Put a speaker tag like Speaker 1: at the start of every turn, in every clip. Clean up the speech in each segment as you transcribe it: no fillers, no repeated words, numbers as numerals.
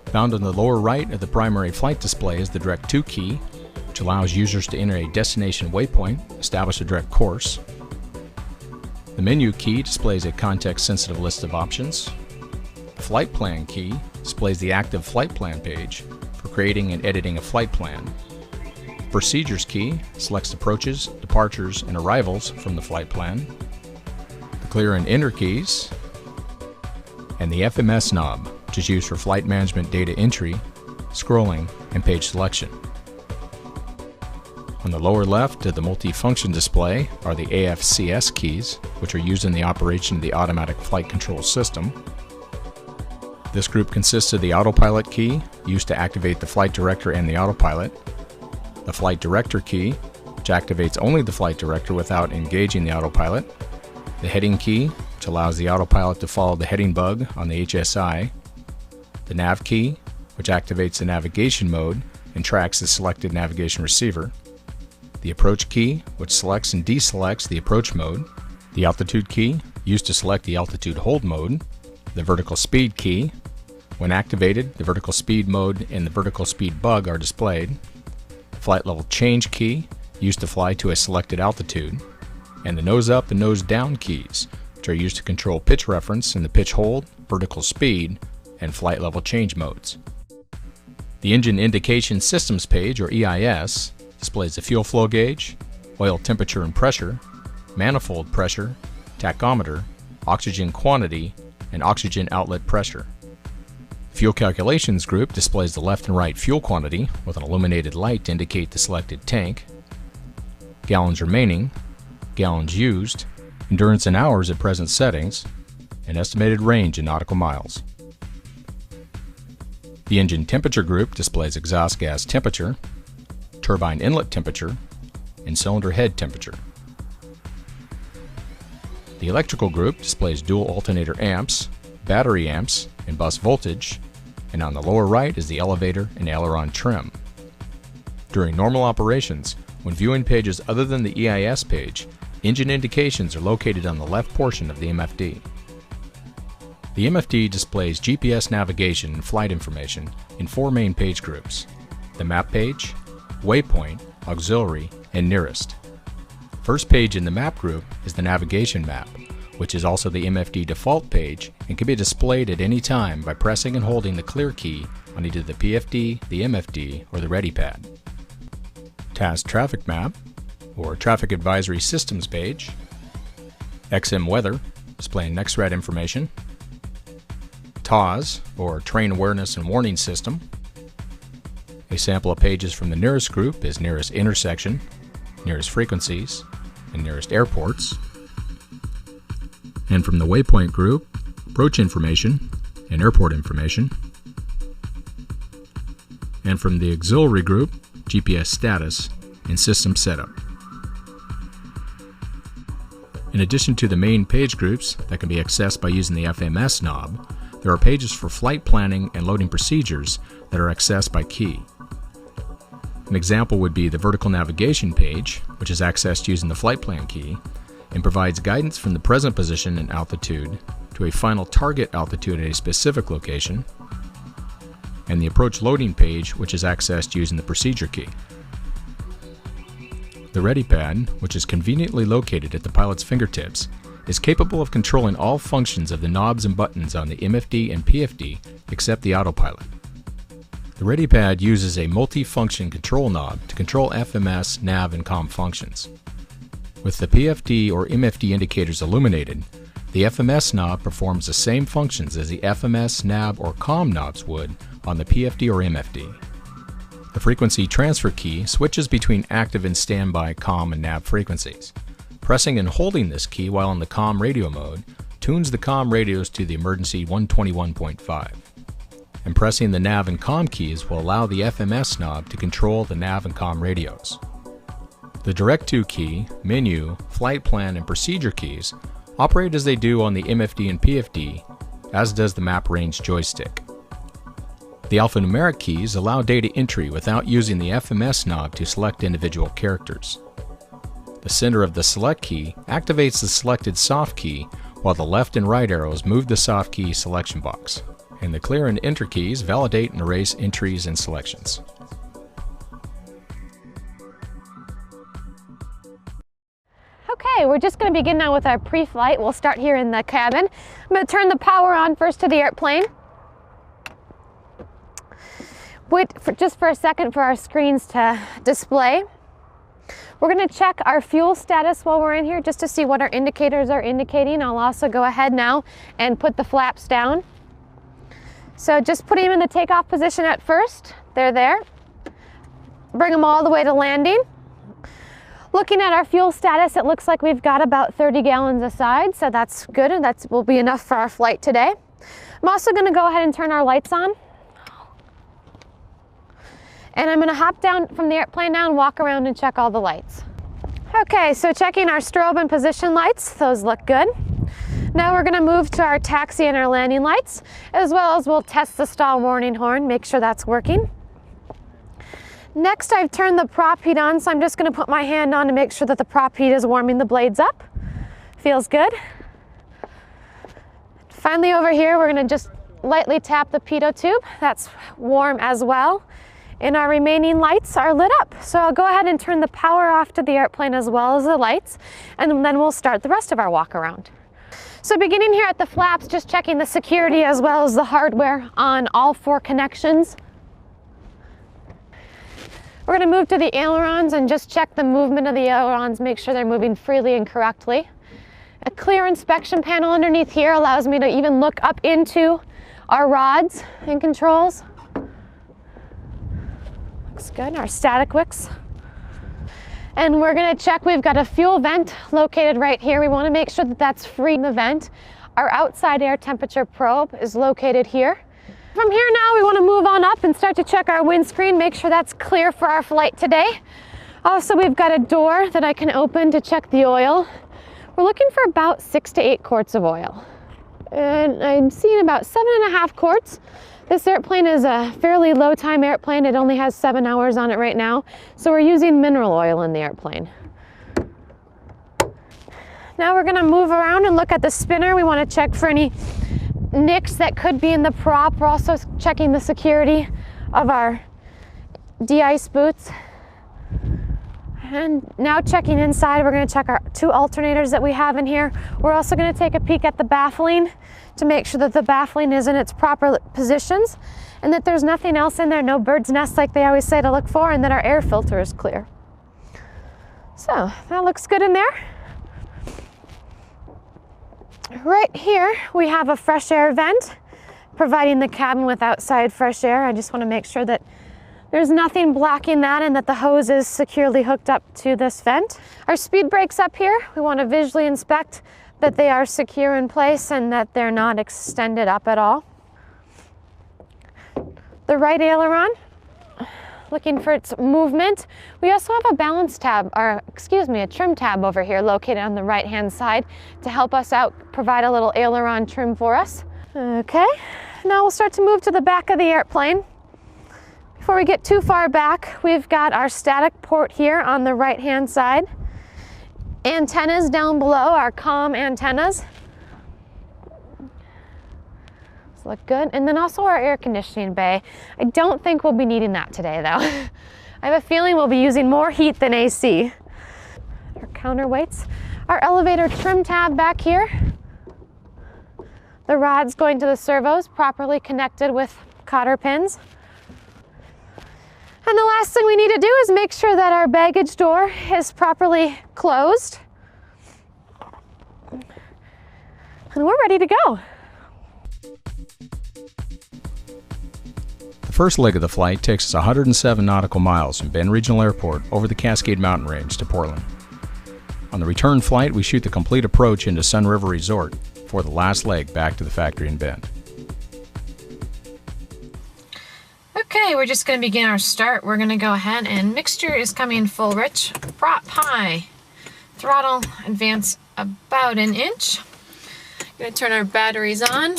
Speaker 1: Found on the lower right of the primary flight display is the Direct To key, which allows users to enter a destination waypoint, establish a direct course. The Menu key displays a context-sensitive list of options. The Flight Plan key displays the active flight plan page for creating and editing a flight plan. The Procedures key selects approaches, departures, and arrivals from the flight plan. The Clear and Enter keys, and the FMS knob, which is used for flight management data entry, scrolling, and page selection. On the lower left of the multi-function display are the AFCS keys, which are used in the operation of the automatic flight control system. This group consists of the Autopilot key, used to activate the flight director and the autopilot, the Flight Director key, which activates only the flight director without engaging the autopilot, the Heading key, which allows the autopilot to follow the heading bug on the HSI, the Nav key, which activates the navigation mode and tracks the selected navigation receiver, the Approach key, which selects and deselects the approach mode, the Altitude key, used to select the altitude hold mode, the Vertical Speed key. When activated, the vertical speed mode and the vertical speed bug are displayed, the Flight Level Change key, used to fly to a selected altitude, and the Nose Up and Nose Down keys, which are used to control pitch reference in the pitch hold, vertical speed, and flight level change modes. The Engine Indication Systems page, or EIS, displays the fuel flow gauge, oil temperature and pressure, manifold pressure, tachometer, oxygen quantity, and oxygen outlet pressure. The Fuel Calculations group displays the left and right fuel quantity with an illuminated light to indicate the selected tank, gallons remaining, gallons used, endurance in hours at present settings, and estimated range in nautical miles. The Engine Temperature group displays exhaust gas temperature, turbine inlet temperature, and cylinder head temperature. The Electrical group displays dual alternator amps, battery amps, and bus voltage, and on the lower right is the elevator and aileron trim. During normal operations, when viewing pages other than the EIS page, engine indications are located on the left portion of the MFD. The MFD displays GPS navigation and flight information in four main page groups: the Map page, Waypoint, Auxiliary, and Nearest. First page in the Map group is the Navigation Map, which is also the MFD default page and can be displayed at any time by pressing and holding the Clear key on either the PFD, the MFD, or the Ready pad. TAS Traffic Map, or Traffic Advisory Systems page, XM Weather, displaying NEXRAD information, TAWS, or Train Awareness and Warning System. A sample of pages from the Nearest group is Nearest Intersection, Nearest Frequencies, and Nearest Airports. And from the Waypoint group, Approach Information and Airport Information. And from the Auxiliary group, GPS Status and System Setup. In addition to the main page groups that can be accessed by using the FMS knob, there are pages for flight planning and loading procedures that are accessed by key. An example would be the Vertical Navigation page, which is accessed using the Flight Plan key, and provides guidance from the present position and altitude to a final target altitude at a specific location, and the Approach Loading page, which is accessed using the Procedure key. The Ready pad, which is conveniently located at the pilot's fingertips, is capable of controlling all functions of the knobs and buttons on the MFD and PFD except the autopilot. The Ready pad uses a multi-function control knob to control FMS, nav, and COM functions. With the PFD or MFD indicators illuminated, the FMS knob performs the same functions as the FMS, nav, or COM knobs would on the PFD or MFD. The Frequency Transfer key switches between active and standby COM and nav frequencies. Pressing and holding this key while in the COM radio mode tunes the COM radios to the emergency 121.5. And pressing the nav and COM keys will allow the FMS knob to control the nav and COM radios. The Direct To key, Menu, Flight Plan, and Procedure keys operate as they do on the MFD and PFD, as does the Map Range joystick. The alphanumeric keys allow data entry without using the FMS knob to select individual characters. The center of the Select key activates the selected soft key while the left and right arrows move the soft key selection box, and the clear and enter keys validate and erase entries and selections.
Speaker 2: Okay, we're just going to begin now with our pre-flight. We'll start here in the cabin. I'm going to turn the power on first to the airplane. Wait just for a second for our screens to display. We're going to check our fuel status while we're in here just to see what our indicators are indicating. I'll also go ahead now and put the flaps down. So just putting them in the takeoff position at first. They're there. Bring them all the way to landing. Looking at our fuel status, it looks like we've got about 30 gallons aside, so that's good, and that will be enough for our flight today. I'm also going to go ahead and turn our lights on. And I'm going to hop down from the airplane now and walk around and check all the lights. Okay, so checking our strobe and position lights, those look good. Now we're going to move to our taxi and our landing lights, as well as we'll test the stall warning horn, make sure that's working. Next, I've turned the prop heat on, so I'm just going to put my hand on to make sure that the prop heat is warming the blades up. Feels good. Finally, over here, we're going to just lightly tap the pitot tube. That's warm as well. And our remaining lights are lit up. So I'll go ahead and turn the power off to the airplane as well as the lights, and then we'll start the rest of our walk around. So beginning here at the flaps, just checking the security as well as the hardware on all 4 connections. We're going to move to the ailerons and just check the movement of the ailerons, make sure they're moving freely and correctly. A clear inspection panel underneath here allows me to even look up into our rods and controls. Looks good, our static wicks. And we're going to check, we've got a fuel vent located right here. We want to make sure that that's free in the vent. Our outside air temperature probe is located here. From here now, we want to move on up and start to check our windscreen, make sure that's clear for our flight today. Also, we've got a door that I can open to check the oil. We're looking for about 6 to 8 quarts of oil. And I'm seeing about 7.5 quarts. This airplane is a fairly low time airplane. It only has 7 hours on it right now. So we're using mineral oil in the airplane. Now we're going to move around and look at the spinner. We want to check for any nicks that could be in the prop. We're also checking the security of our de-ice boots. And now checking inside, we're going to check our 2 alternators that we have in here. We're also going to take a peek at the baffling to make sure that the baffling is in its proper positions and that there's nothing else in there, no bird's nest like they always say to look for, and that our air filter is clear. So that looks good in there. Right here, we have a fresh air vent, providing the cabin with outside fresh air. I just want to make sure that there's nothing blocking that and that the hose is securely hooked up to this vent. Our speed brakes up here, we want to visually inspect that they are secure in place and that they're not extended up at all. The right aileron, looking for its movement. We also have a balance tab, or excuse me, a trim tab over here located on the right hand side to help us out, provide a little aileron trim for us. Okay, now we'll start to move to the back of the airplane. Before we get too far back, we've got our static port here on the right hand side. Antennas down below, our comm antennas. Those look good. And then also our air conditioning bay. I don't think we'll be needing that today though. I have a feeling we'll be using more heat than AC. Our counterweights. Our elevator trim tab back here. The rods going to the servos, properly connected with cotter pins. And the last thing we need to do is make sure that our baggage door is properly closed. And we're ready to go.
Speaker 1: The first leg of the flight takes us 107 nautical miles from Bend Regional Airport over the Cascade Mountain Range to Portland. On the return flight, we shoot the complete approach into Sun River Resort for the last leg back to the factory in Bend.
Speaker 2: Okay, we're just going to begin our start. We're going to go ahead and mixture is coming full rich, prop high, throttle advance about 1 inch. Going to turn our batteries on.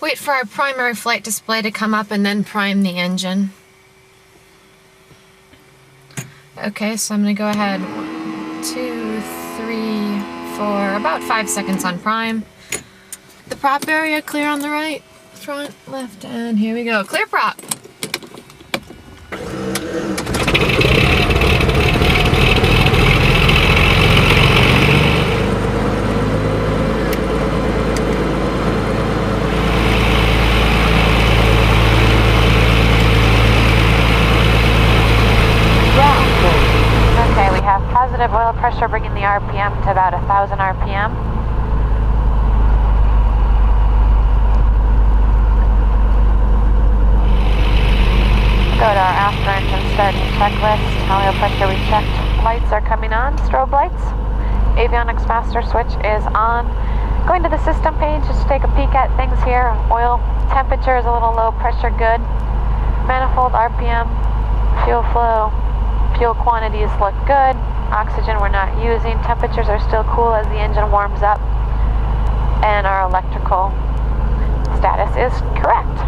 Speaker 2: Wait for our primary flight display to come up and then prime the engine. Okay, so I'm going to go ahead 1, 2, 3, for about 5 seconds on prime. The prop area clear on the right, front, left, and here we go. Clear prop. Okay, we have positive oil pressure bringing the RPM to about 1,000 RPM. Go to our after engine starting checklist. Oil pressure we checked. Lights are coming on, strobe lights. Avionics master switch is on. Going to the system page just to take a peek at things here. Oil temperature is a little low, pressure good. Manifold RPM, fuel flow, fuel quantities look good. Oxygen we're not using. Temperatures are still cool as the engine warms up. And our electrical status is correct.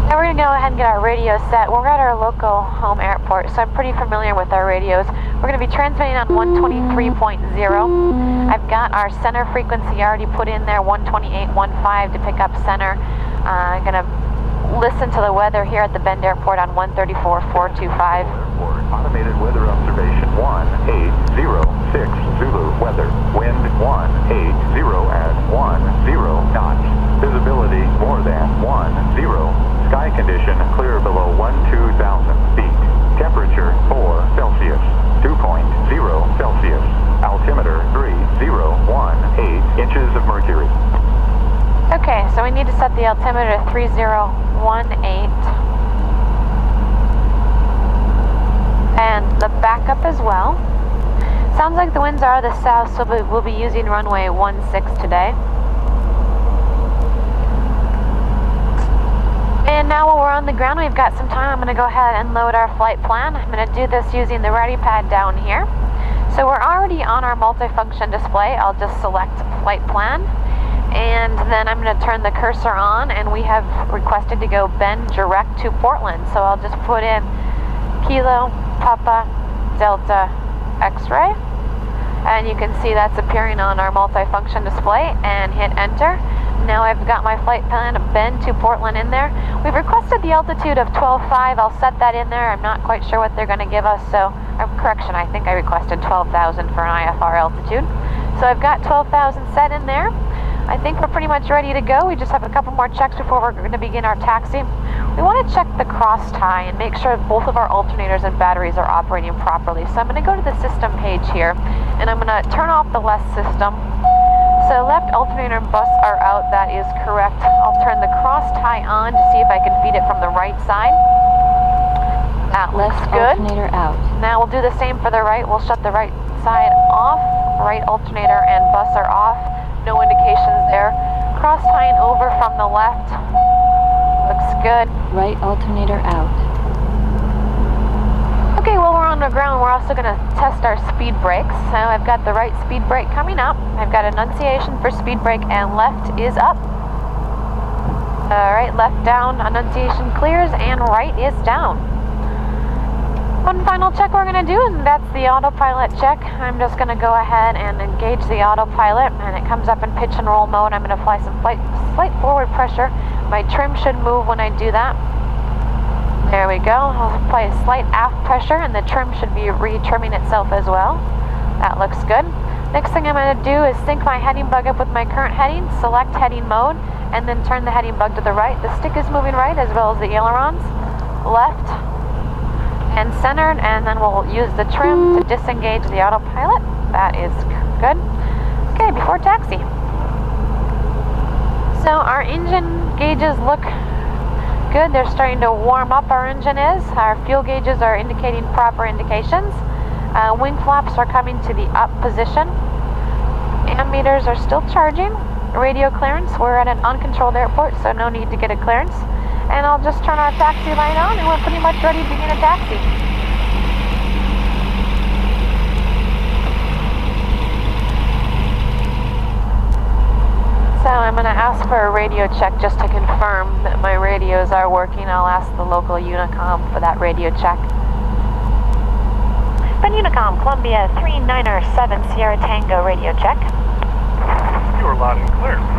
Speaker 2: Now we're going to go ahead and get our radio set. We're at our local home airport, so I'm pretty familiar with our radios. We're going to be transmitting on 123.0. I've got our center frequency already put in there, 128.15 to pick up center. I'm going to listen to the weather here at the Bend Airport on 134.425.
Speaker 3: Automated weather observation 180 6 Zulu weather. Wind 180 at 10 knots. Visibility more than 10. Sky condition clear below 12,000 feet. Temperature 4 Celsius. 2.0 Celsius. Altimeter 3018 inches of mercury.
Speaker 2: Okay, so we need to set the altimeter to 3018. And the backup as well. Sounds like the winds are the south, so we'll be using runway 16 today. And now while we're on the ground, we've got some time. I'm going to go ahead and load our flight plan. I'm going to do this using the ready pad down here. So we're already on our multifunction display. I'll just select flight plan. And then I'm going to turn the cursor on, and we have requested to go Bend direct to Portland. So I'll just put in Kilo, Papa, Delta, X-ray. And you can see that's appearing on our multifunction display, and hit enter. Now I've got my flight plan Bend to Portland in there. We've requested the altitude of 12,500. I'll set that in there. I'm not quite sure what they're going to give us, so correction, I think I requested 12,000 for an IFR altitude. So I've got 12,000 set in there. I think we're pretty much ready to go. We just have a couple more checks before we're going to begin our taxi. We want to check the cross tie and make sure both of our alternators and batteries are operating properly. So I'm going to go to the system page here, and I'm going to turn off the left system. So left alternator and bus are out. That is correct. I'll turn the cross tie on to see if I can feed it from the right side. That looks good.
Speaker 4: Alternator out.
Speaker 2: Now we'll do the same for the right. We'll shut the right side off. Right alternator and bus are off. No indications there. Cross tying over from the left. Looks good.
Speaker 4: Right alternator out.
Speaker 2: Okay, while we're on the ground, we're also going to test our speed brakes. So I've got the right speed brake coming up. I've got annunciation for speed brake, and left is up. All right, left down, annunciation clears, and right is down. One final check we're going to do, and that's the autopilot check. I'm just going to go ahead and engage the autopilot, and it comes up in pitch and roll mode. I'm going to apply some slight forward pressure. My trim should move when I do that. There we go. I'll apply a slight aft pressure, and the trim should be re-trimming itself as well. That looks good. Next thing I'm going to do is sync my heading bug up with my current heading, select heading mode, and then turn the heading bug to the right. The stick is moving right, as well as the ailerons. Left and centered, and then we'll use the trim to disengage the autopilot. That is good. Okay, before taxi. So our engine gauges look good. They're starting to warm up, our engine is. Our fuel gauges are indicating proper indications. Wing flaps are coming to the up position. Ammeters are still charging. Radio clearance, we're at an uncontrolled airport, so no need to get a clearance. And I'll just turn our taxi light on, and we're pretty much ready to begin a taxi. So I'm going to ask for a radio check just to confirm that my radios are working. I'll ask the local Unicom for that radio check. 7 Unicom, Columbia 397 Sierra Tango radio check.
Speaker 5: You are loud and clear.